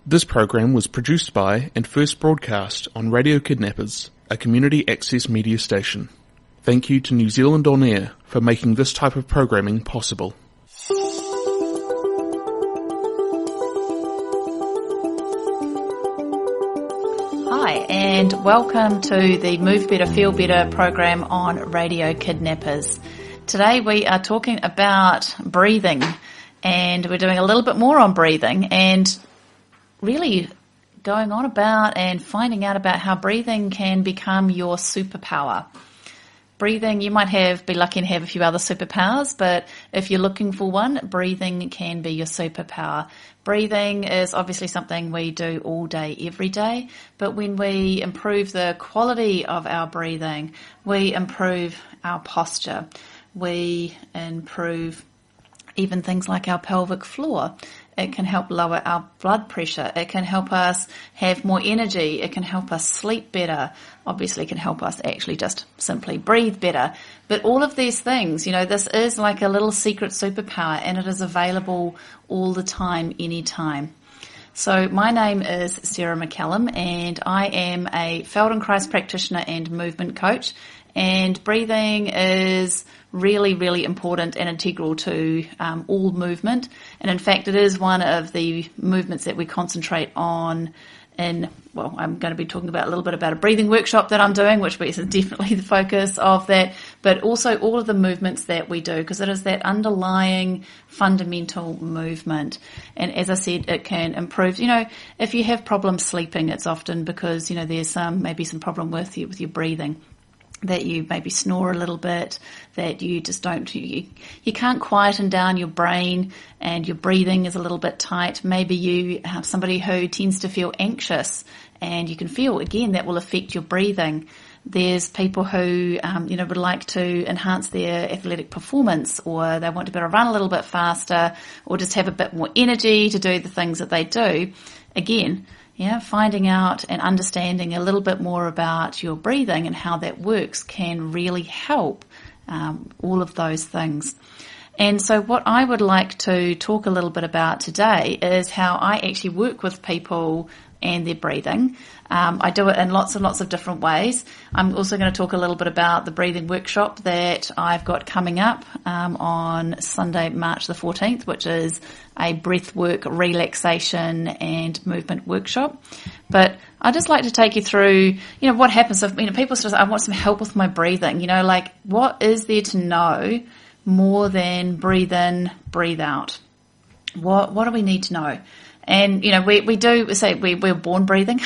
This program was produced by and first broadcast on Radio Kidnappers, a community access media station. Thank you to New Zealand On Air for making this type of programming possible. Hi, and welcome to the Move Better, Feel Better program on Radio Kidnappers. Today we are talking about breathing, and we're doing a little bit more on breathing and really going on about and finding out about how breathing can become your superpower. Breathing, you might be lucky and have a few other superpowers, but if you're looking for one, breathing can be your superpower. Breathing is obviously something we do all day, every day, but when we improve the quality of our breathing, we improve our posture. We improve even things like our pelvic floor. It can help lower our blood pressure. It can help us have more energy. It can help us sleep better. Obviously, it can help us actually just simply breathe better. But all of these things, this is like a little secret superpower, and it is available all the time, anytime. So my name is Sarah McCallum, and I am a Feldenkrais practitioner and movement coach. And breathing is really, really important and integral to all movement. And in fact, it is one of the movements that we concentrate on I'm going to be talking about a little bit about a breathing workshop that I'm doing, which is definitely the focus of that, but also all of the movements that we do, because it is that underlying fundamental movement. And as I said, it can improve, if you have problems sleeping, it's often because, there's maybe some problem with your breathing, that you maybe snore a little bit, that you just you can't quieten down your brain and your breathing is a little bit tight. Maybe you have somebody who tends to feel anxious, and you can feel, again, that will affect your breathing. There's people who, would like to enhance their athletic performance, or they want to be able to run a little bit faster, or just have a bit more energy to do the things that they do. Again, finding out and understanding a little bit more about your breathing and how that works can really help all of those things. And so what I would like to talk a little bit about today is how I actually work with people and their breathing. I do it in lots and lots of different ways. I'm also going to talk a little bit about the breathing workshop that I've got coming up on Sunday, March the 14th, which is a breathwork, relaxation and movement workshop. But I'd just like to take you through, what happens if, people say, I want some help with my breathing, what is there to know more than breathe in, breathe out? What do we need to know? And, we do say we're born breathing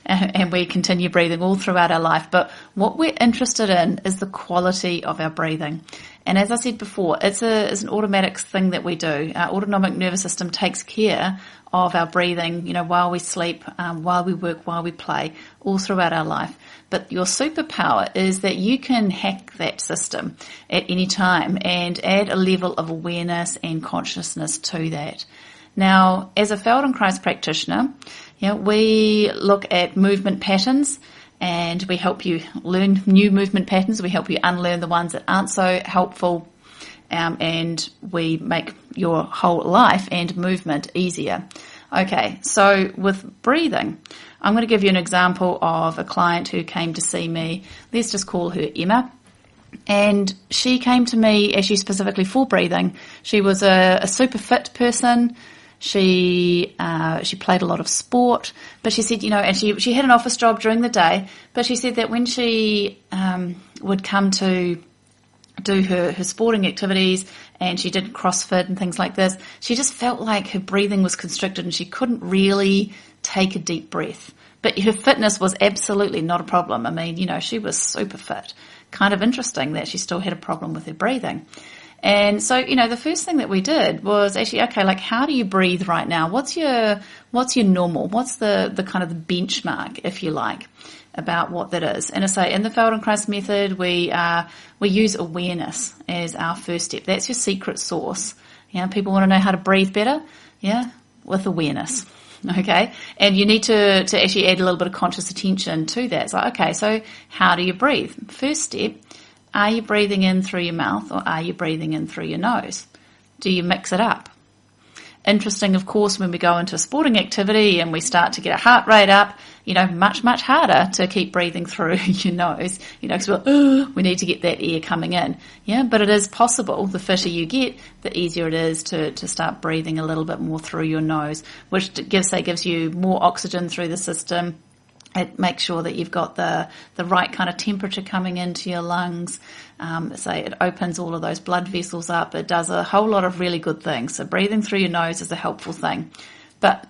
and we continue breathing all throughout our life. But what we're interested in is the quality of our breathing. And as I said before, it's an automatic thing that we do. Our autonomic nervous system takes care of our breathing, while we sleep, while we work, while we play, all throughout our life. But your superpower is that you can hack that system at any time and add a level of awareness and consciousness to that. Now, as a Feldenkrais practitioner, we look at movement patterns, and we help you learn new movement patterns. We help you unlearn the ones that aren't so helpful, and we make your whole life and movement easier. Okay, so with breathing, I'm going to give you an example of a client who came to see me. Let's just call her Emma. And she came to me actually specifically for breathing. She was a super fit person. She played a lot of sport, but she said, and she had an office job during the day, but she said that when she would come to do her sporting activities and she did CrossFit and things like this, she just felt like her breathing was constricted and she couldn't really take a deep breath. But her fitness was absolutely not a problem. I mean, she was super fit. Kind of interesting that she still had a problem with her breathing. And so, the first thing that we did was actually, okay, like, how do you breathe right now? What's your normal? What's the kind of the benchmark, if you like, about what that is? And I say in the Feldenkrais method, we use awareness as our first step. That's your secret sauce. People want to know how to breathe better, with awareness. Okay, and you need to actually add a little bit of conscious attention to that. It's like, okay, so how do you breathe? First step, are you breathing in through your mouth or are you breathing in through your nose? Do you mix it up? Interesting, of course, when we go into a sporting activity and we start to get our heart rate up, much, much harder to keep breathing through your nose, because we need to get that air coming in. Yeah, but it is possible. The fitter you get, the easier it is to start breathing a little bit more through your nose, which gives you more oxygen through the system. It makes sure that you've got the right kind of temperature coming into your lungs. It opens all of those blood vessels up. It does a whole lot of really good things. So breathing through your nose is a helpful thing. But,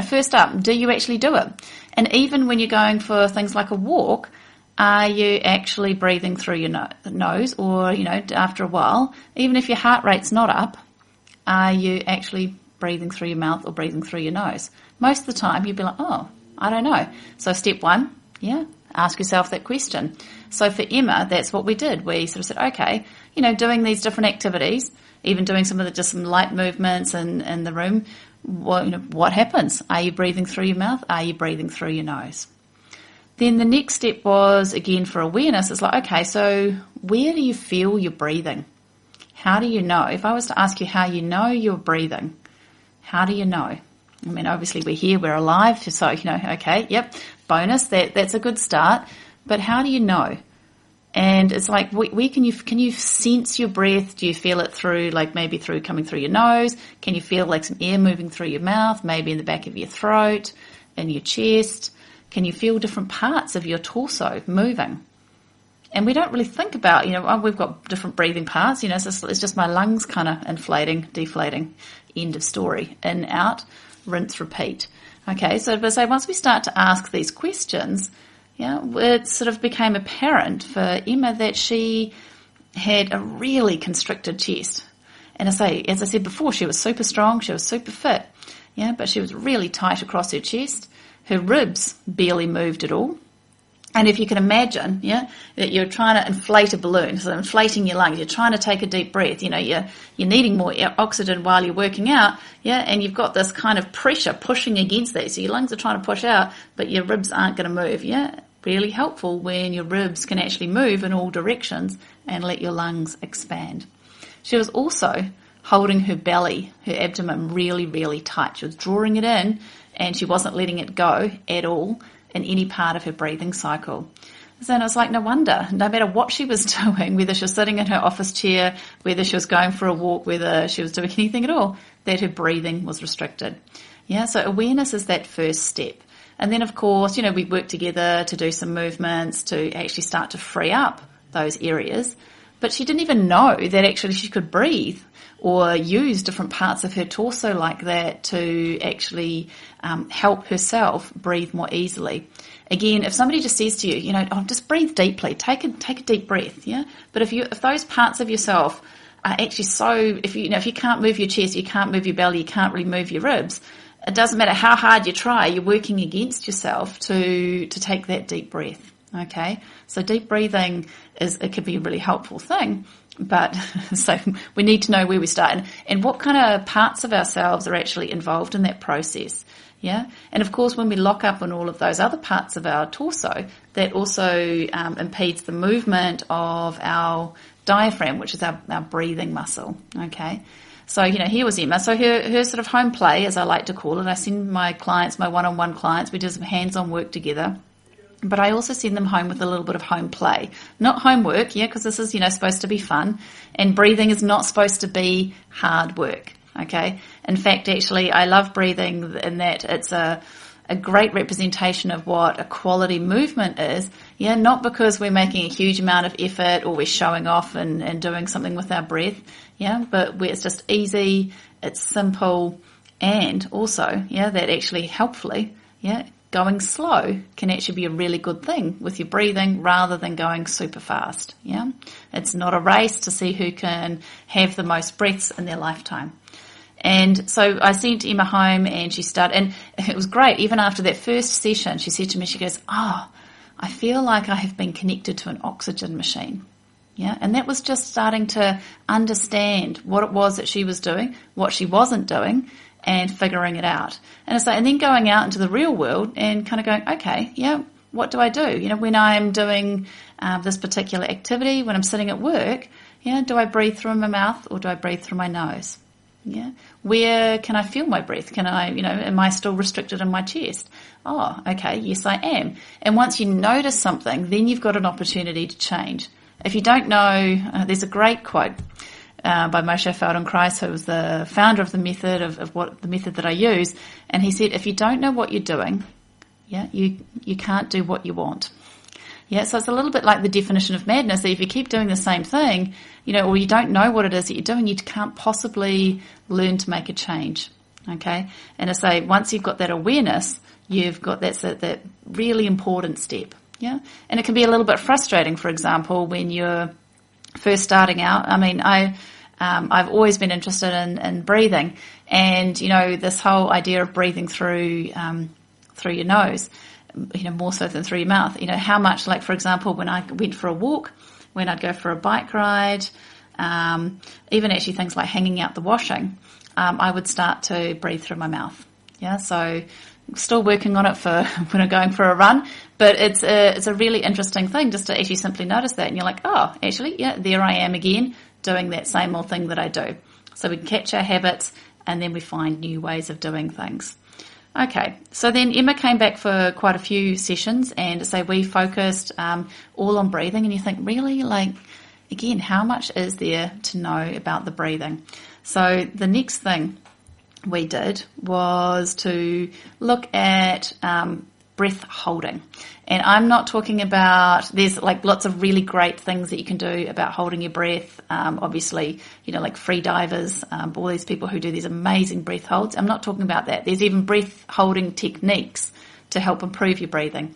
first up, do you actually do it? And even when you're going for things like a walk, are you actually breathing through your nose? Or, after a while, even if your heart rate's not up, are you actually breathing through your mouth or breathing through your nose? Most of the time, you'd be like, oh, I don't know. So step one, ask yourself that question. So for Emma, that's what we did. We sort of said, okay, doing these different activities, even doing some light movements in the room, what happens? Are you breathing through your mouth? Are you breathing through your nose? Then the next step was, again, for awareness, it's like, okay, so where do you feel you're breathing? How do you know? If I was to ask you how you know you're breathing, how do you know? I mean, obviously we're here, we're alive, so, okay, yep, bonus, that's a good start. But how do you know? And it's like, where can you sense your breath? Do you feel it through, maybe through coming through your nose? Can you feel like some air moving through your mouth, maybe in the back of your throat, in your chest? Can you feel different parts of your torso moving? And we don't really think about, we've got different breathing parts, it's just my lungs kind of inflating, deflating, end of story, in, out, rinse, repeat. Okay, so once we start to ask these questions, it sort of became apparent for Emma that she had a really constricted chest. And as I said before, she was super strong, she was super fit, but she was really tight across her chest. Her ribs barely moved at all. And if you can imagine, that you're trying to inflate a balloon, so inflating your lungs, you're trying to take a deep breath, you're needing more oxygen while you're working out, and you've got this kind of pressure pushing against that. So your lungs are trying to push out, but your ribs aren't going to move, Really helpful when your ribs can actually move in all directions and let your lungs expand. She was also holding her belly, her abdomen really, really tight. She was drawing it in, and she wasn't letting it go at all in any part of her breathing cycle. So it was like, no wonder, no matter what she was doing, whether she was sitting in her office chair, whether she was going for a walk, whether she was doing anything at all, that her breathing was restricted. So awareness is that first step. And then, of course, we work together to do some movements to actually start to free up those areas. But she didn't even know that actually she could breathe or use different parts of her torso like that to actually help herself breathe more easily. Again, if somebody just says to you, just breathe deeply, take a deep breath, But if those parts of yourself are actually if you can't move your chest, you can't move your belly, you can't really move your ribs, it doesn't matter how hard you try, you're working against yourself to take that deep breath. Okay, so deep breathing it can be a really helpful thing, but so we need to know where we start and what kind of parts of ourselves are actually involved in that process. And of course, when we lock up on all of those other parts of our torso, that also impedes the movement of our diaphragm, which is our breathing muscle. Okay. So, here was Emma. So her sort of home play, as I like to call it, I send my clients, my one-on-one clients, we do some hands-on work together. But I also send them home with a little bit of home play. Not homework, because this is, supposed to be fun. And breathing is not supposed to be hard work, okay? In fact, actually, I love breathing in that it's a great representation of what a quality movement is, not because we're making a huge amount of effort or we're showing off and doing something with our breath, but where it's just easy, it's simple, and also, that actually helpfully, going slow can actually be a really good thing with your breathing rather than going super fast, It's not a race to see who can have the most breaths in their lifetime. And so I sent Emma home and she started, and it was great. Even after that first session, she said to me, she goes, I feel like I have been connected to an oxygen machine. And that was just starting to understand what it was that she was doing, what she wasn't doing, and figuring it out. And then going out into the real world and kind of going, okay, what do I do? When I'm doing this particular activity, when I'm sitting at work, do I breathe through my mouth or do I breathe through my nose? Yeah. Where can I feel my breath? Can I, am I still restricted in my chest? Oh, okay. Yes, I am. And once you notice something, then you've got an opportunity to change. If you don't know, there's a great quote by Moshe Feldenkrais, who was the founder of the method of what the method that I use. And he said, if you don't know what you're doing, you can't do what you want. Yeah, so it's a little bit like the definition of madness, that if you keep doing the same thing, or you don't know what it is that you're doing, you can't possibly learn to make a change, okay? And I say, once you've got that awareness, you've got that really important step, yeah? And it can be a little bit frustrating, for example, when you're first starting out. I mean, I've always been interested in breathing, and, this whole idea of breathing through your nose, more so than through your mouth. How much, like, for example, when I went for a walk, when I'd go for a bike ride, even actually things like hanging out the washing, I would start to breathe through my mouth. Yeah, so still working on it for when I'm going for a run, but it's a really interesting thing just to actually simply notice that, and you're like, oh, actually, yeah, there I am again doing that same old thing that I do. So we can catch our habits, and then we find new ways of doing things. Okay, so then Emma came back for quite a few sessions, and say we focused all on breathing, and you think, really, again, how much is there to know about the breathing? So the next thing we did was to look at breath holding. And I'm not talking about, there's lots of really great things that you can do about holding your breath. Obviously, like free divers, all these people who do these amazing breath holds. I'm not talking about that. There's even breath holding techniques to help improve your breathing.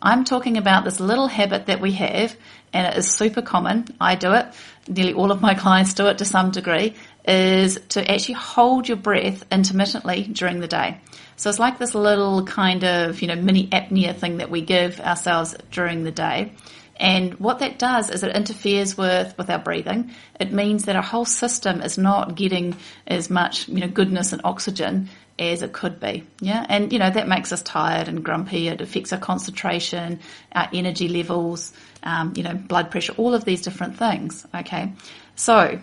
I'm talking about this little habit that we have, and it is super common. I do it. Nearly all of my clients do it to some degree, is to actually hold your breath intermittently during the day. So it's like this little kind of, mini apnea thing that we give ourselves during the day. And what that does is it interferes with our breathing. It means that our whole system is not getting as much, goodness and oxygen as it could be. Yeah. And, that makes us tired and grumpy. It affects our concentration, our energy levels, blood pressure, all of these different things. Okay. So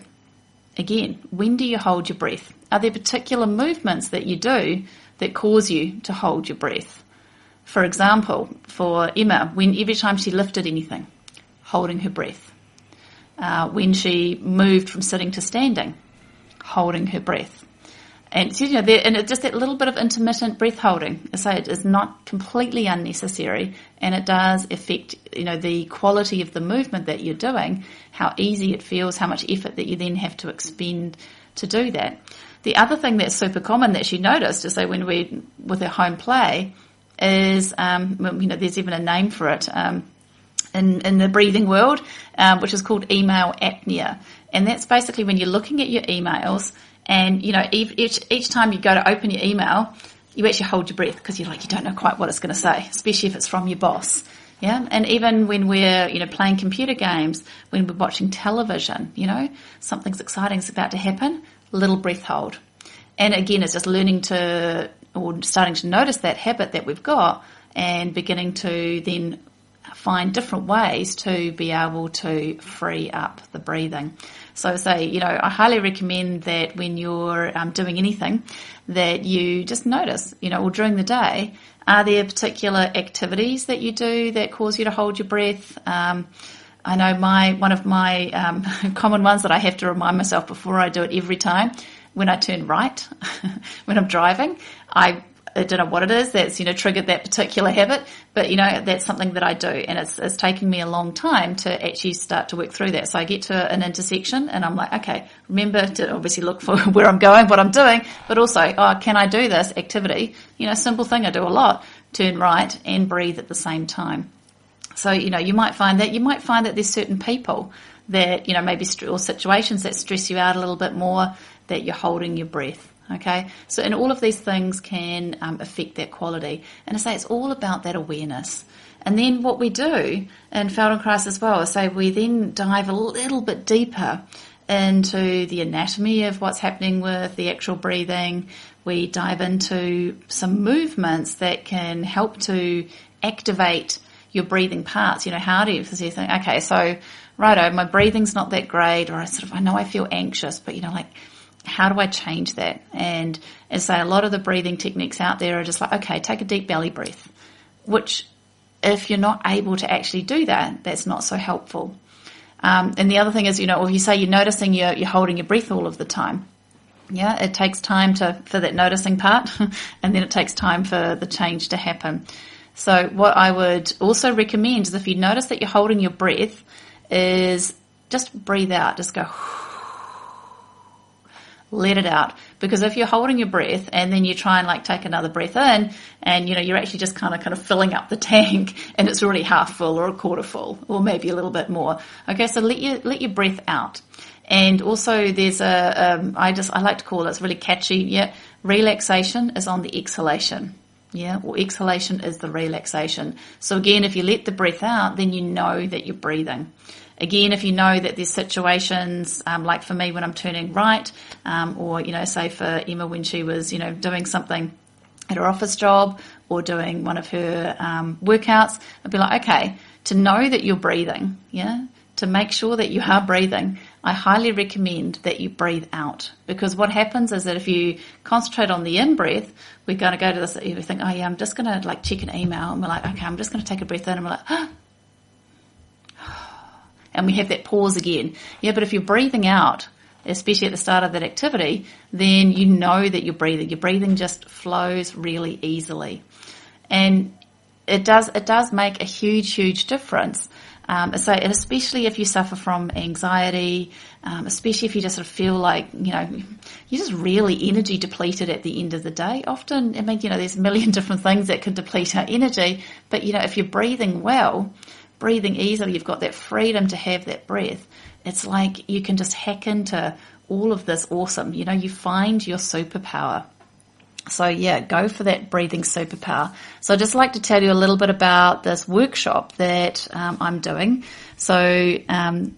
again, when do you hold your breath? Are there particular movements that you do that cause you to hold your breath? For example, for Emma, every time she lifted anything, holding her breath. When she moved from sitting to standing, holding her breath. And it's just that little bit of intermittent breath holding. I say it is not completely unnecessary, and it does affect, the quality of the movement that you're doing, how easy it feels, how much effort that you then have to expend to do that. The other thing that's super common that she noticed is that when we, with her home play, is, there's even a name for it in the breathing world, which is called email apnea. And that's basically when you're looking at your emails, and, each time you go to open your email, you actually hold your breath because you don't know quite what it's going to say, especially if it's from your boss. Yeah. And even when we're, playing computer games, when we're watching television, something's exciting is about to happen, little breath hold. And again, it's just starting to notice that habit that we've got and beginning to then find different ways to be able to free up the breathing. So I highly recommend that when you're doing anything, that you just notice, or during the day, are there particular activities that you do that cause you to hold your breath? I know one of my common ones that I have to remind myself before I do it every time, when I turn right, when I'm driving, I don't know what it is that's, triggered that particular habit, but, that's something that I do, and it's taking me a long time to actually start to work through that. So I get to an intersection and I'm like, okay, remember to obviously look for where I'm going, what I'm doing, but also, can I do this activity? Simple thing I do a lot, turn right and breathe at the same time. So, you might find that there's certain people that, maybe or situations that stress you out a little bit more, that you're holding your breath. Okay, so and all of these things can affect that quality. And I say it's all about that awareness. And then what we do in Feldenkrais as well is we then dive a little bit deeper into the anatomy of what's happening with the actual breathing. We dive into some movements that can help to activate your breathing parts. How do you think, okay, so righto, my breathing's not that great, or I know I feel anxious, but how do I change that? And as I say, a lot of the breathing techniques out there are just like, okay, take a deep belly breath, which if you're not able to actually do that, that's not so helpful. And the other thing is, if you say you're noticing you're holding your breath all of the time, yeah, it takes time for that noticing part, and then it takes time for the change to happen. So what I would also recommend is if you notice that you're holding your breath, is just breathe out, just go, let it out. Because if you're holding your breath and then you try and take another breath in, and you're actually just kind of filling up the tank, and it's already half full or a quarter full or maybe a little bit more. Okay, so let your breath out. And also there's I like to call it, it's really catchy, yeah, relaxation is on the exhalation. Yeah, or exhalation is the relaxation. So again, if you let the breath out, then you know that you're breathing. Again, if you know that there's situations, like for me when I'm turning right, or, say for Emma when she was, doing something at her office job or doing one of her workouts, I'd be like, okay, to know that you're breathing, yeah, to make sure that you are breathing, I highly recommend that you breathe out. Because what happens is that if you concentrate on the in-breath, we're going to go to this, you think, oh yeah, I'm just going to check an email, and we're like, okay, I'm just going to take a breath in, and we're like, oh. And we have that pause again. Yeah, but if you're breathing out, especially at the start of that activity, then you know that you're breathing. Your breathing just flows really easily. And it does make a huge difference. So, and especially if you suffer from anxiety, especially if you just sort of feel like, you're just really energy depleted at the end of the day. Often, there's a million different things that can deplete our energy, but, if you're breathing well, breathing easily, you've got that freedom to have that breath. It's like you can just hack into all of this awesome, you find your superpower. So yeah, go for that breathing superpower. So I'd just like to tell you a little bit about this workshop that I'm doing. So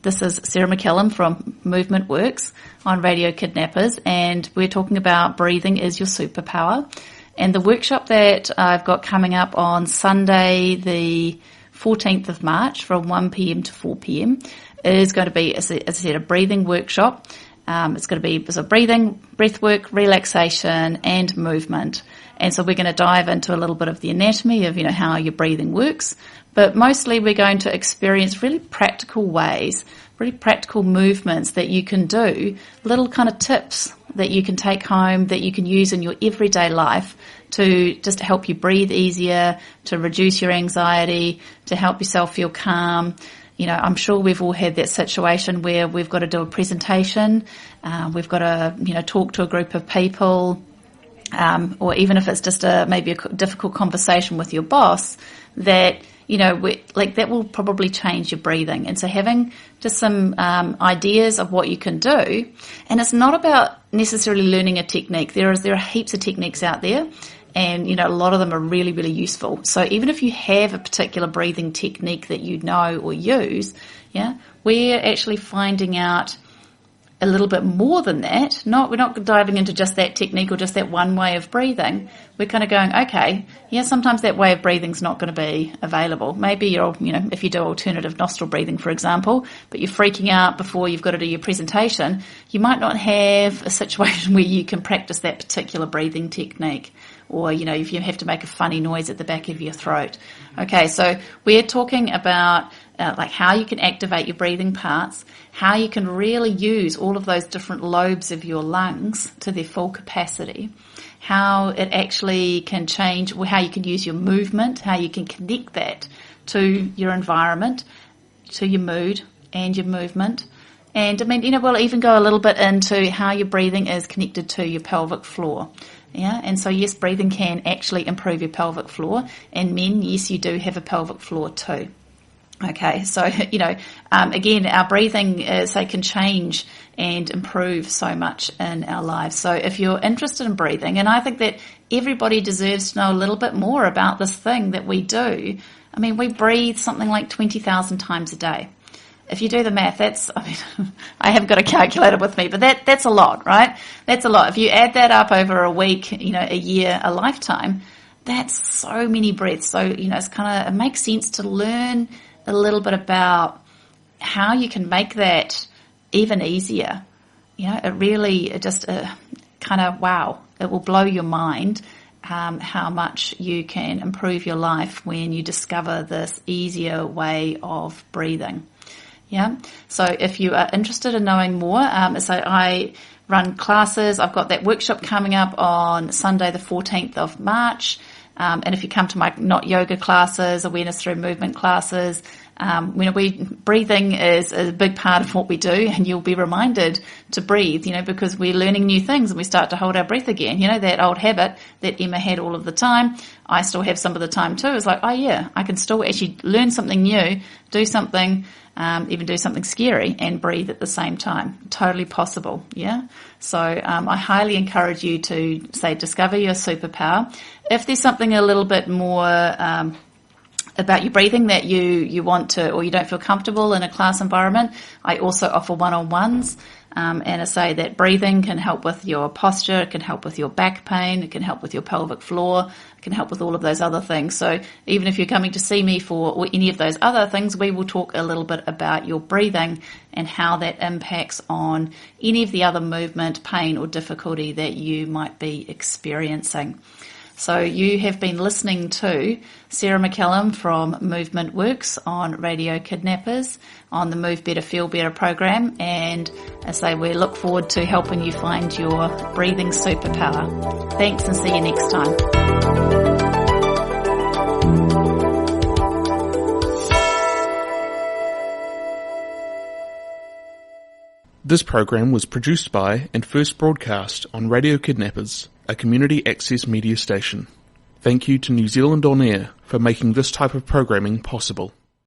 this is Sarah McCallum from Movement Works on Radio Kidnappers, and we're talking about breathing is your superpower. And the workshop that I've got coming up on Sunday, the 14th of March from 1 p.m. to 4 p.m. is going to be, as I said, a breathing workshop. It's going to be breathing, breath work, relaxation, and movement. And so we're going to dive into a little bit of the anatomy of, how your breathing works. But mostly we're going to experience really practical ways, really practical movements that you can do, little kind of tips that you can take home that you can use in your everyday life to just help you breathe easier, to reduce your anxiety, to help yourself feel calm. I'm sure we've all had that situation where we've got to do a presentation, we've got to, talk to a group of people, or even if it's just maybe a difficult conversation with your boss, that, that will probably change your breathing. And so having just some ideas of what you can do, and it's not about necessarily learning a technique. There are heaps of techniques out there. And, a lot of them are really, really useful. So even if you have a particular breathing technique that you know or use, yeah, we're actually finding out a little bit more than that. We're not diving into just that technique or just that one way of breathing. We're kind of going, okay, yeah, sometimes that way of breathing is not going to be available. Maybe you're, if you do alternative nostril breathing, for example, but you're freaking out before you've got to do your presentation, you might not have a situation where you can practice that particular breathing technique. Or, if you have to make a funny noise at the back of your throat. Okay, so we're talking about how you can activate your breathing parts, how you can really use all of those different lobes of your lungs to their full capacity, how it actually can change, or how you can use your movement, how you can connect that to your environment, to your mood and your movement. And we'll even go a little bit into how your breathing is connected to your pelvic floor. Yeah, and so yes, breathing can actually improve your pelvic floor, and men, yes, you do have a pelvic floor too. Okay, so, again, our breathing, can change and improve so much in our lives. So if you're interested in breathing, and I think that everybody deserves to know a little bit more about this thing that we do. We breathe something like 20,000 times a day. If you do the math, I haven't got a calculator with me, but that's a lot, right? That's a lot. If you add that up over a week, a year, a lifetime, that's so many breaths. So, it makes sense to learn a little bit about how you can make that even easier. it really just kind of, wow, it will blow your mind how much you can improve your life when you discover this easier way of breathing. Yeah. So if you are interested in knowing more, so I run classes. I've got that workshop coming up on Sunday, the 14th of March. And if you come to my not yoga classes, awareness through movement classes, breathing is a big part of what we do, and you'll be reminded to breathe, because we're learning new things and we start to hold our breath again. That old habit that Emma had all of the time, I still have some of the time too. It's like, oh yeah, I can still actually learn something new, do something, even do something scary and breathe at the same time. Totally possible, yeah? So I highly encourage you to, discover your superpower. If there's something a little bit more about your breathing that you want to, or you don't feel comfortable in a class environment, I also offer one-on-ones. And I say that breathing can help with your posture, it can help with your back pain, it can help with your pelvic floor, it can help with all of those other things. So even if you're coming to see me for any of those other things, we will talk a little bit about your breathing and how that impacts on any of the other movement, pain or difficulty that you might be experiencing. So you have been listening to Sarah McCallum from Movement Works on Radio Kidnappers on the Move Better, Feel Better program. And as I say, we look forward to helping you find your breathing superpower. Thanks, and see you next time. This program was produced by and first broadcast on Radio Kidnappers, a community access media station. Thank you to New Zealand On Air for making this type of programming possible.